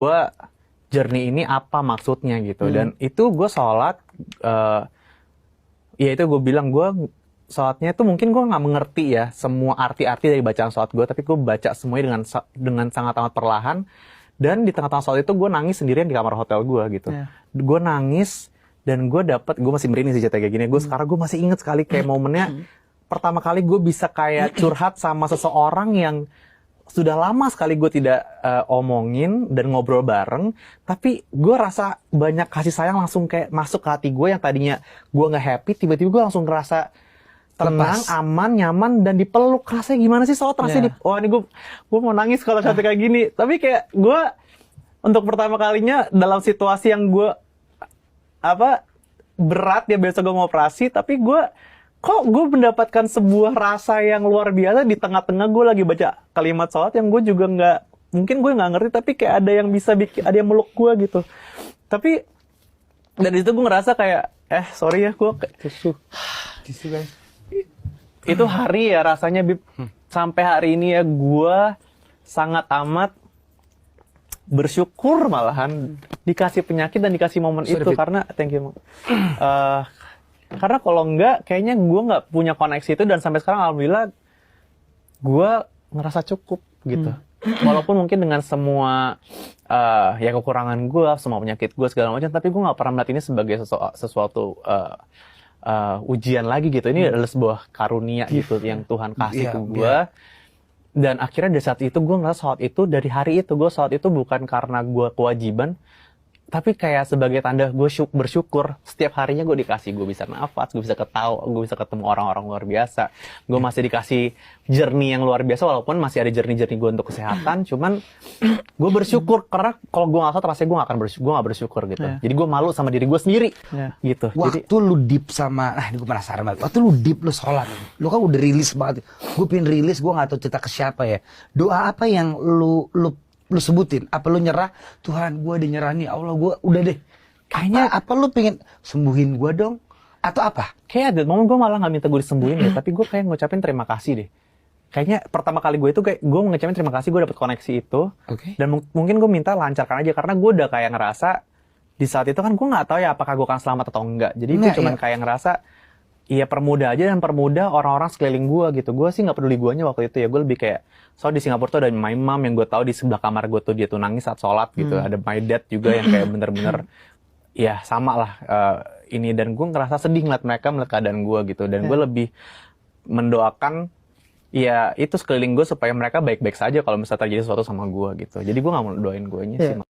gue journey ini apa maksudnya gitu. Dan itu gue sholat, ya itu gue bilang gue sholatnya itu mungkin gue nggak mengerti ya semua arti-arti dari bacaan sholat gue, tapi gue baca semuanya dengan sangat amat perlahan. Dan di tengah-tengah sholat itu gue nangis sendirian di kamar hotel gue gitu. Gue nangis dan gue masih merinding sih cerita kayak gini. Gue sekarang gue masih inget sekali kayak momennya pertama kali gue bisa kayak curhat sama seseorang yang sudah lama sekali gue tidak omongin dan ngobrol bareng, tapi gue rasa banyak kasih sayang langsung kayak masuk ke hati gue yang tadinya gue nggak happy, tiba-tiba gue langsung ngerasa tenang, aman, nyaman, dan dipeluk. Rasanya gimana sih soal rasanya wah ini gue mau nangis kalau sampai kayak gini. Tapi kayak gue untuk pertama kalinya dalam situasi yang gue berat ya, biasa gue mau operasi, tapi gue mendapatkan sebuah rasa yang luar biasa di tengah-tengah gue lagi baca kalimat sholat yang gue juga mungkin gue nggak ngerti, tapi kayak ada yang bisa ada yang meluk gue gitu. Tapi dari situ gue ngerasa kayak sorry ya gue tisu guys. Itu hari ya rasanya Bib. Sampai hari ini ya gue sangat amat bersyukur malahan dikasih penyakit dan dikasih momen itu. Karena thank you. Karena kalau enggak kayaknya gue nggak punya koneksi itu, dan sampai sekarang alhamdulillah gue ngerasa cukup gitu. Walaupun mungkin dengan semua ya kekurangan gue, semua penyakit gue segala macam, tapi gue nggak pernah melihat ini sebagai sesuatu ujian lagi gitu. Ini adalah sebuah karunia gitu yang Tuhan kasih ke gue. Dan akhirnya dari saat itu gue ngerasa sholat itu, dari hari itu gue sholat itu bukan karena gue kewajiban, tapi kayak sebagai tanda gue bersyukur. Setiap harinya gue dikasih, gue bisa nafas, gue bisa ketawa, gue bisa ketemu orang-orang luar biasa. Gue masih dikasih journey yang luar biasa, walaupun masih ada journey-journey gue untuk kesehatan. Cuman gue bersyukur, karena kalau gue nggak sholat rasanya gue nggak bersyukur gitu. Jadi gue malu sama diri gue sendiri gitu. Waktu lu deep sama, ini gue penasaran banget. Waktu lu deep, lu sholat, lu kan udah rilis banget. Gue pengen rilis, gue nggak tahu cerita ke siapa ya. Doa apa yang lu sebutin? Apa lu nyerah? Tuhan, gue udah nyerah nih, Allah, gue udah deh. Kayaknya apa lu pengen sembuhin gue dong? Atau apa? Kayak ada momen gue malah nggak minta gue disembuhin deh, tapi gue kayak ngucapin terima kasih deh. Kayaknya pertama kali gue itu kayak gue ngucapin terima kasih, gue dapet koneksi itu. Dan mungkin gue minta lancarkan aja, karena gue udah kayak ngerasa di saat itu kan gue nggak tahu ya apakah gue akan selamat atau enggak. Jadi gue cuman kayak ngerasa iya permudah aja, dan permudah orang-orang sekeliling gue gitu. Gue sih nggak peduli guanya waktu itu ya. Gue lebih kayak, soalnya di Singapura tuh ada my mom yang gue tahu di sebelah kamar gue tuh dia tuh nangis saat sholat gitu. Ada my dad juga yang kayak bener-bener ya sama lah ini. Dan gue ngerasa sedih ngeliat mereka melihat keadaan gue gitu. Dan gue lebih mendoakan ya itu sekeliling gue supaya mereka baik-baik saja kalau misalnya terjadi sesuatu sama gue gitu. Jadi gue nggak mau doain guanya sih.